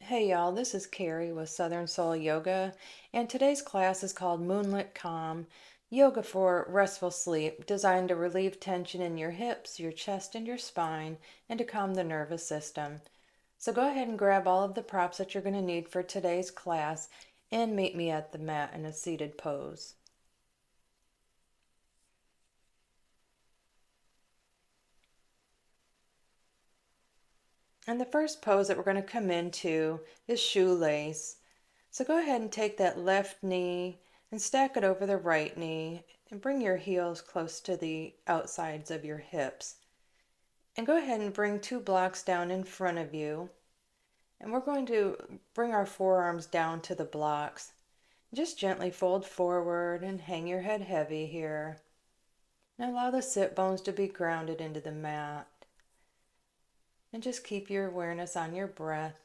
Hey y'all, this is Carrie with Southern Soul Yoga, and today's class is called Moonlit Calm Yoga for Restful Sleep, designed to relieve tension in your hips, your chest, and your spine, and to calm the nervous system. So go ahead and grab all of the props that you're going to need for today's class and meet me at the mat in a seated pose. And the first pose that we're going to come into is shoelace. So go ahead and take that left knee and stack it over the right knee and bring your heels close to the outsides of your hips. And go ahead and bring two blocks down in front of you. And we're going to bring our forearms down to the blocks. Just gently fold forward and hang your head heavy here. And allow the sit bones to be grounded into the mat. And just keep your awareness on your breath.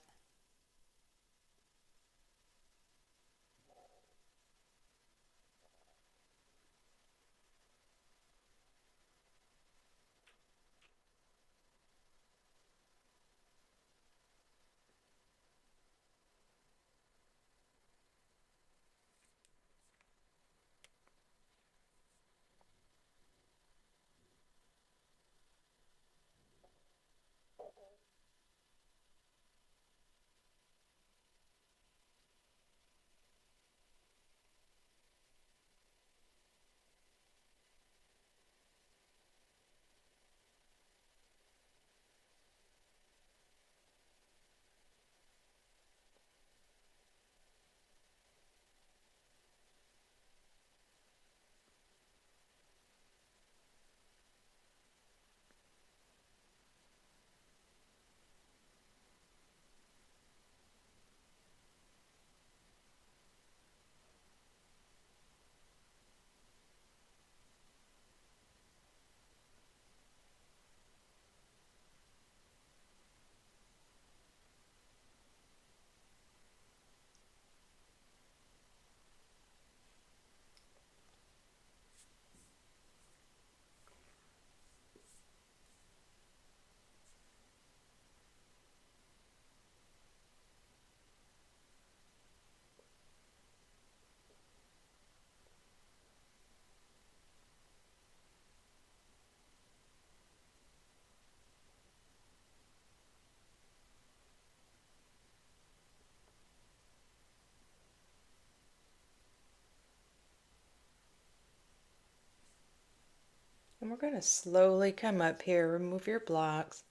And we're going to slowly come up here, remove your blocks,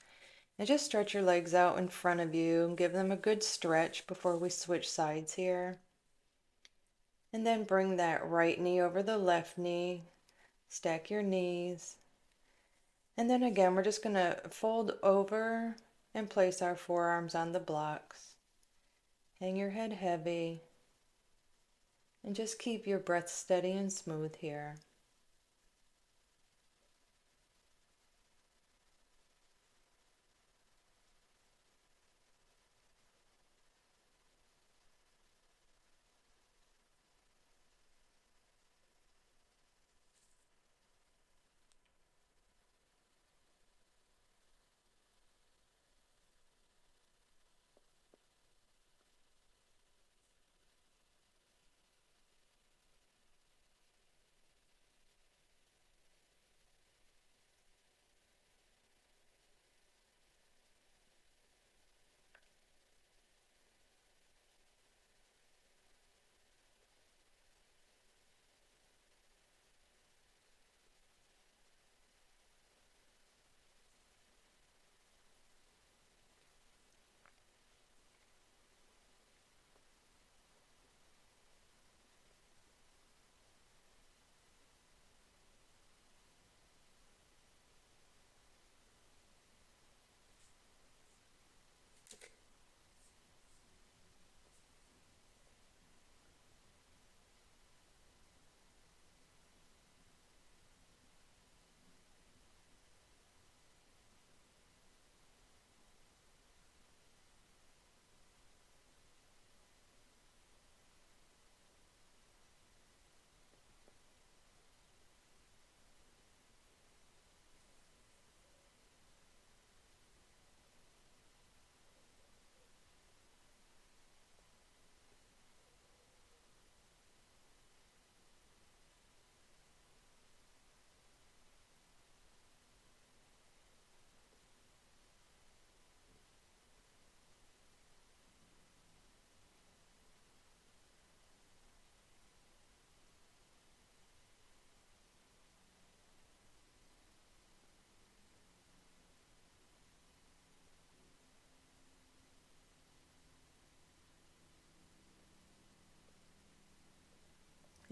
and just stretch your legs out in front of you and give them a good stretch before we switch sides here. And then bring that right knee over the left knee, stack your knees. And then again, we're just going to fold over and place our forearms on the blocks. Hang your head heavy and just keep your breath steady and smooth here.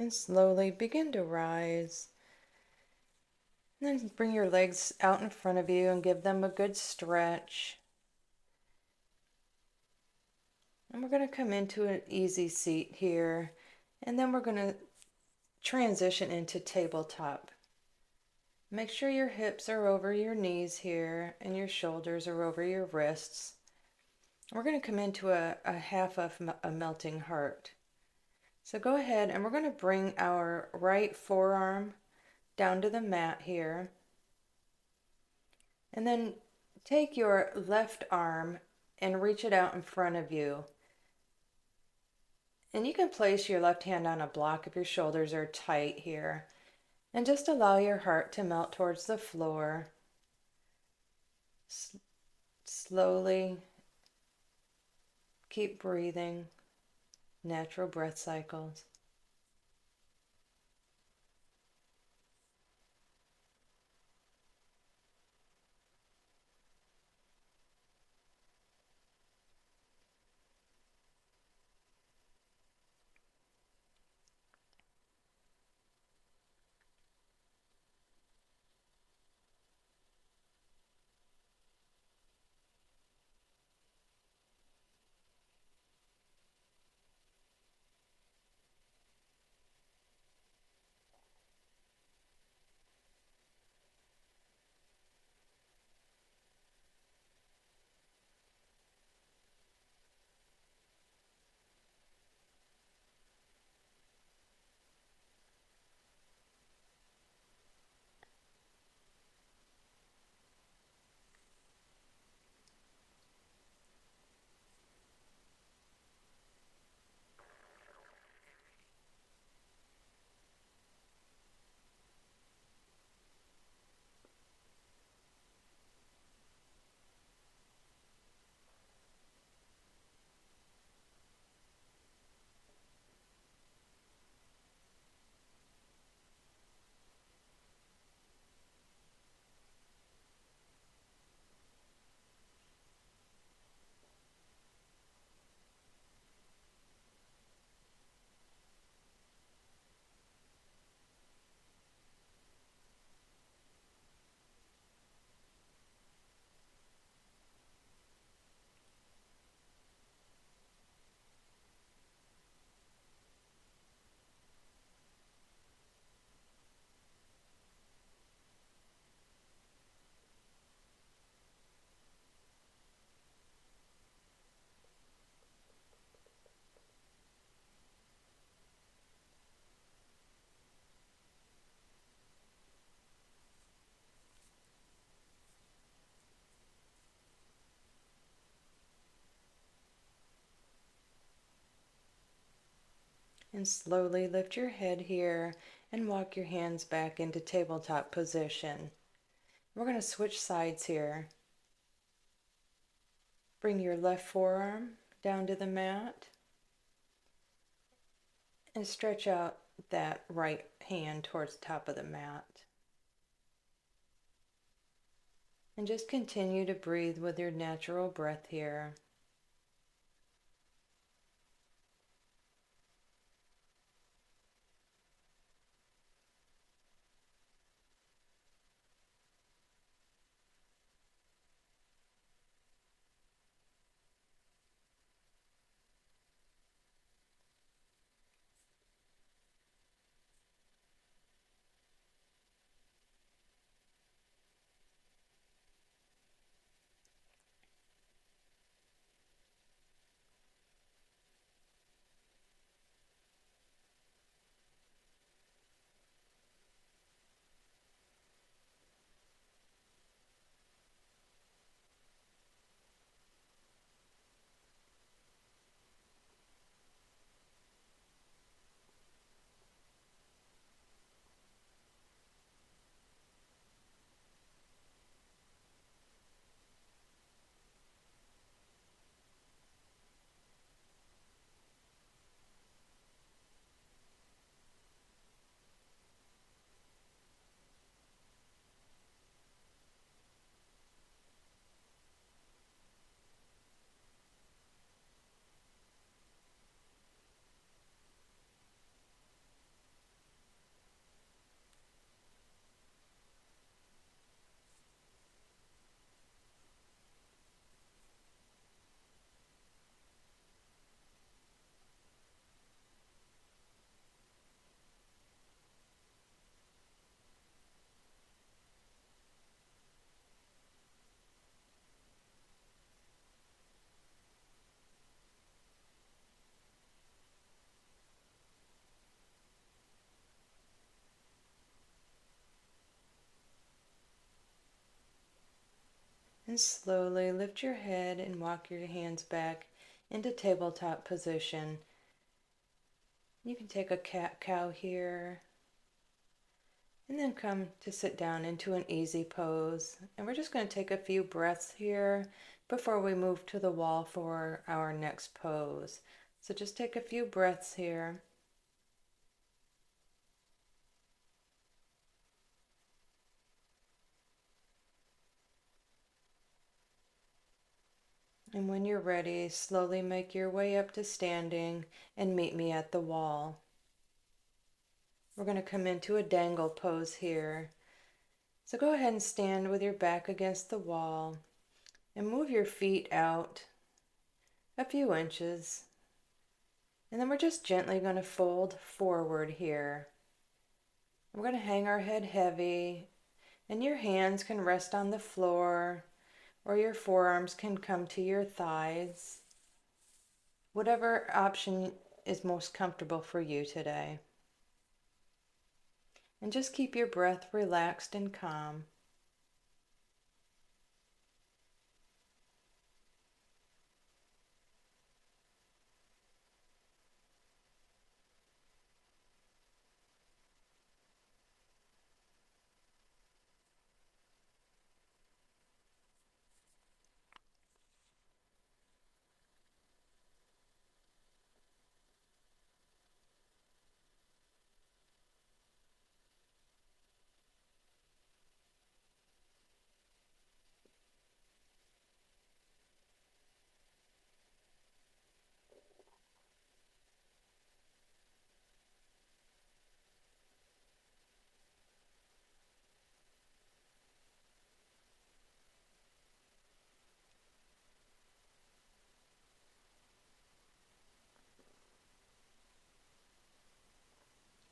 And slowly begin to rise. And then bring your legs out in front of you and give them a good stretch. And we're going to come into an easy seat here. And then we're going to transition into tabletop. Make sure your hips are over your knees here and your shoulders are over your wrists. We're going to come into a half of a melting heart. So go ahead and we're going to bring our right forearm down to the mat here. And then take your left arm and reach it out in front of you. And you can place your left hand on a block if your shoulders are tight here. And just allow your heart to melt towards the floor. Slowly keep breathing, natural breath cycles. And slowly lift your head here and walk your hands back into tabletop position. We're going to switch sides here. Bring your left forearm down to the mat and stretch out that right hand towards the top of the mat. And just continue to breathe with your natural breath here. And slowly lift your head and walk your hands back into tabletop position. You can take a cat-cow here, and then come to sit down into an easy pose. And we're just going to take a few breaths here before we move to the wall for our next pose. So just take a few breaths here. And when you're ready, slowly make your way up to standing and meet me at the wall. We're going to come into a dangle pose here. So go ahead and stand with your back against the wall and move your feet out a few inches. And then we're just gently going to fold forward here. We're going to hang our head heavy, and your hands can rest on the floor or your forearms can come to your thighs. Whatever option is most comfortable for you today. And just keep your breath relaxed and calm.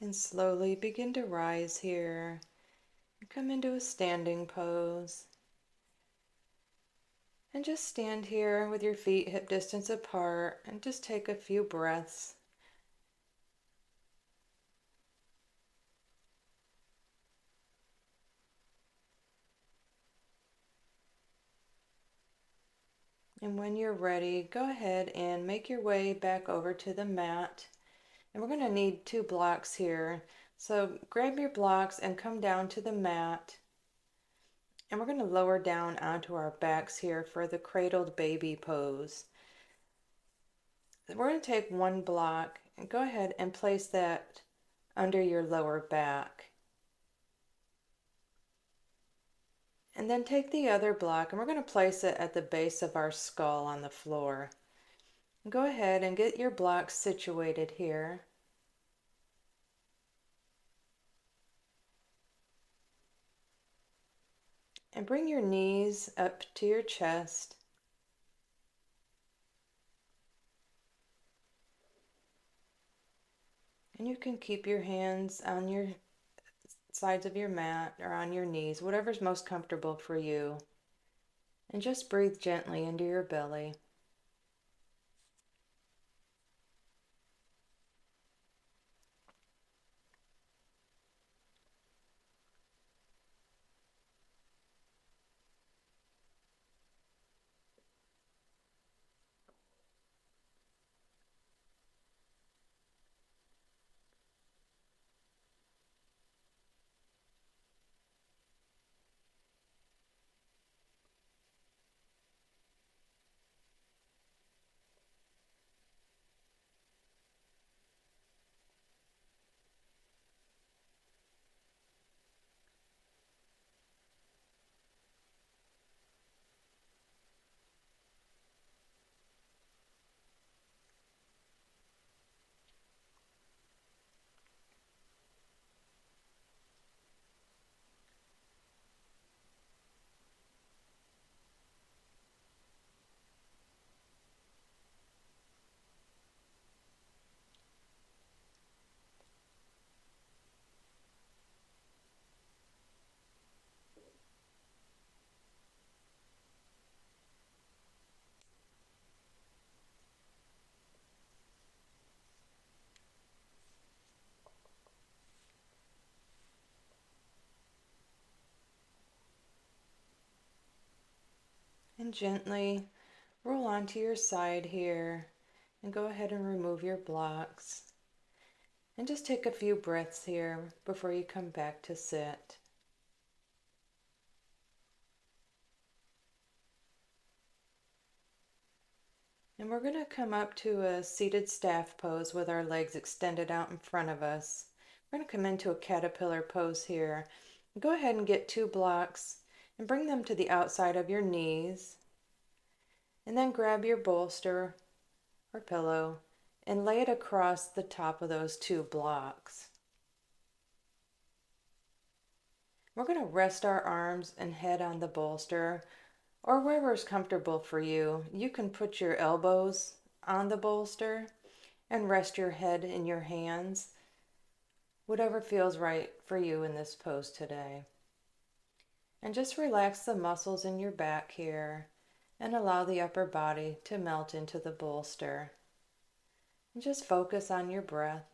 And slowly begin to rise here and come into a standing pose. And just stand here with your feet hip distance apart and just take a few breaths. And when you're ready, go ahead and make your way back over to the mat. And we're going to need 2 blocks here. So grab your blocks and come down to the mat. And we're going to lower down onto our backs here for the cradled baby pose. We're going to take 1 block and go ahead and place that under your lower back. And then take the other block and we're going to place it at the base of our skull on the floor. Go ahead and get your blocks situated here. And bring your knees up to your chest. And you can keep your hands on your sides of your mat or on your knees, whatever's most comfortable for you. And just breathe gently into your belly. And gently roll onto your side here and go ahead and remove your blocks. And just take a few breaths here before you come back to sit. And we're going to come up to a seated staff pose with our legs extended out in front of us. We're going to come into a caterpillar pose here. Go ahead and get 2 blocks and bring them to the outside of your knees. And then grab your bolster or pillow and lay it across the top of those 2 blocks. We're going to rest our arms and head on the bolster or wherever is comfortable for you. You can put your elbows on the bolster and rest your head in your hands, whatever feels right for you in this pose today. And just relax the muscles in your back here and allow the upper body to melt into the bolster. And just focus on your breath.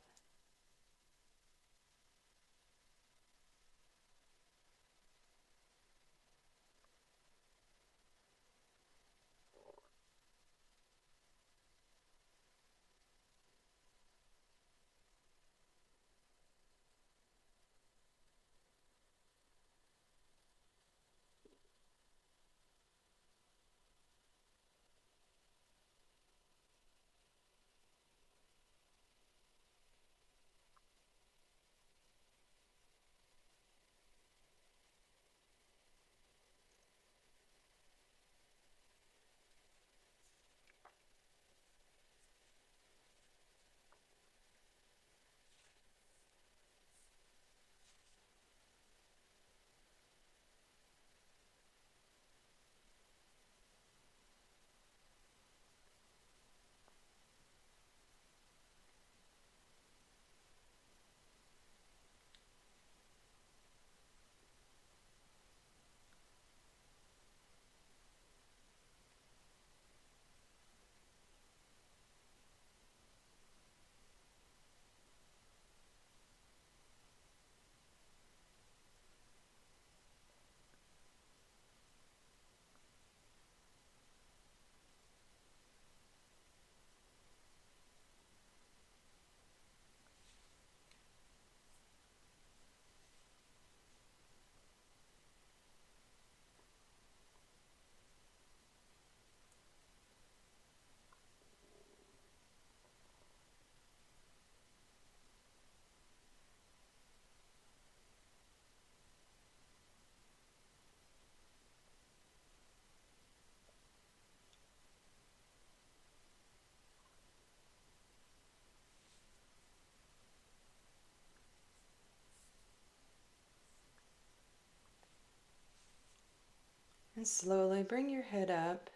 And slowly bring your head up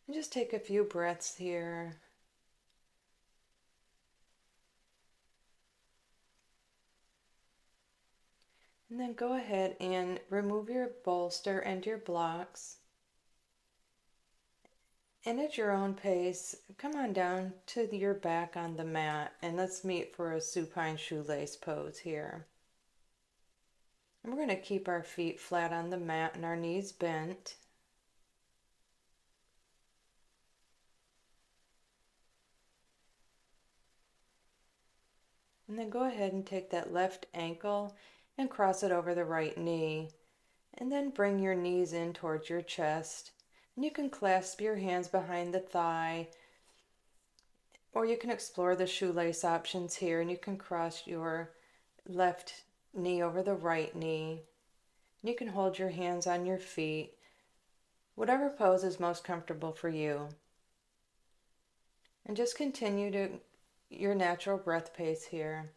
and just take a few breaths here. And then go ahead and remove your bolster and your blocks. And at your own pace, come on down to your back on the mat and let's meet for a supine shoelace pose here. And we're going to keep our feet flat on the mat and our knees bent. And then go ahead and take that left ankle and cross it over the right knee. And then bring your knees in towards your chest. And you can clasp your hands behind the thigh, or you can explore the shoelace options here, and you can cross your left knee over the right knee. You can hold your hands on your feet, whatever pose is most comfortable for you. And just continue to your natural breath pace here.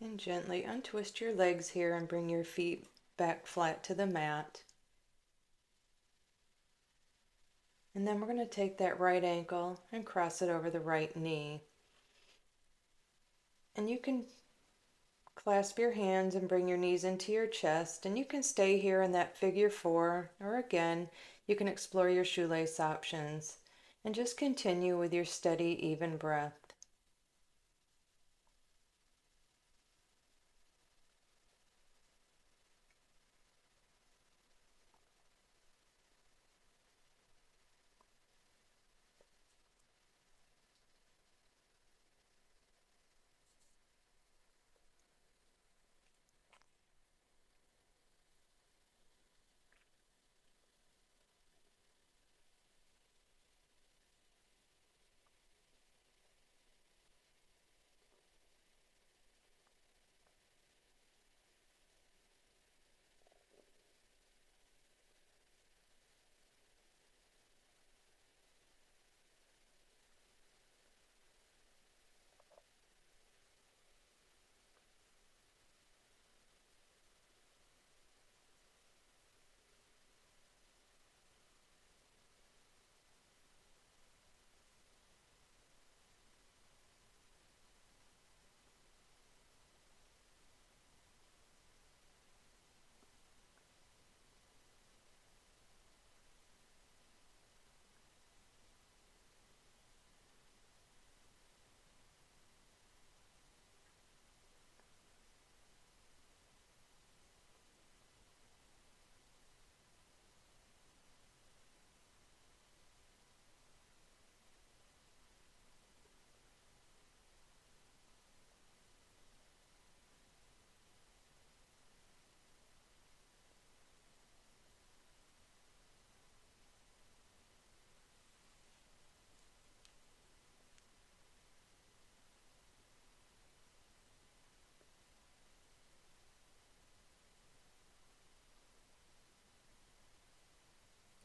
And gently untwist your legs here and bring your feet back flat to the mat. And then we're going to take that right ankle and cross it over the right knee. And you can clasp your hands and bring your knees into your chest, and you can stay here in that figure four, or again, you can explore your shoelace options and just continue with your steady, even breath.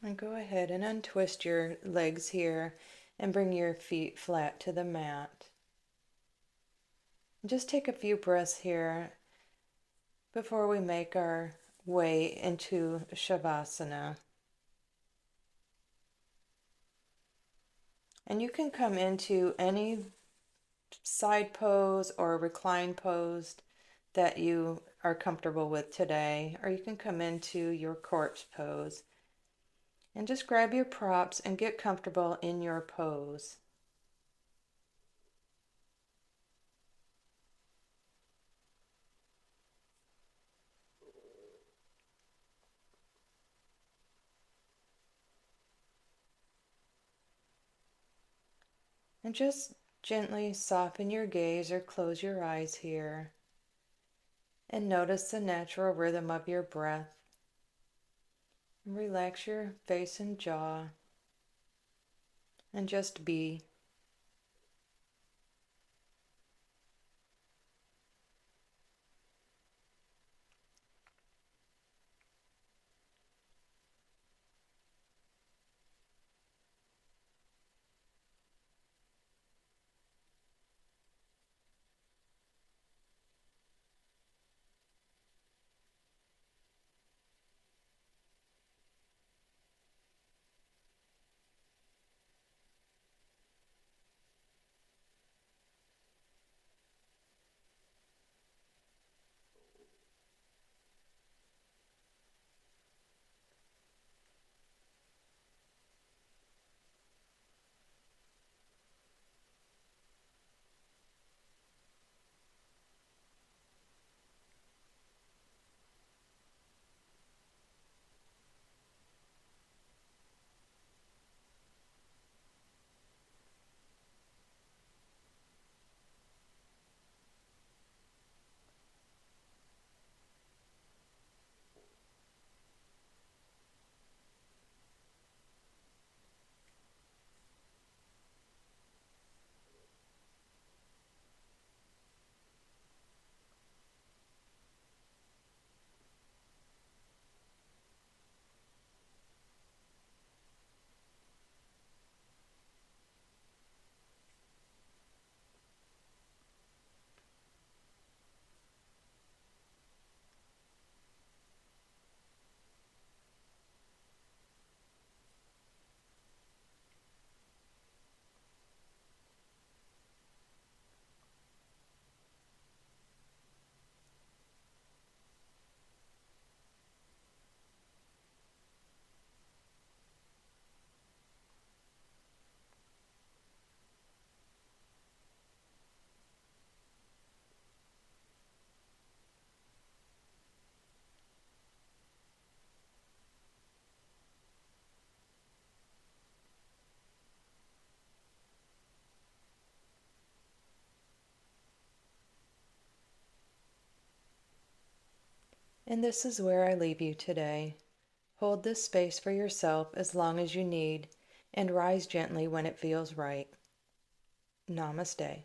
And go ahead and untwist your legs here and bring your feet flat to the mat. Just take a few breaths here before we make our way into Shavasana. And you can come into any side pose or recline pose that you are comfortable with today, or you can come into your corpse pose. And just grab your props and get comfortable in your pose. And just gently soften your gaze or close your eyes here. And notice the natural rhythm of your breath. And relax your face and jaw. And just be. And this is where I leave you today. Hold this space for yourself as long as you need, and rise gently when it feels right. Namaste.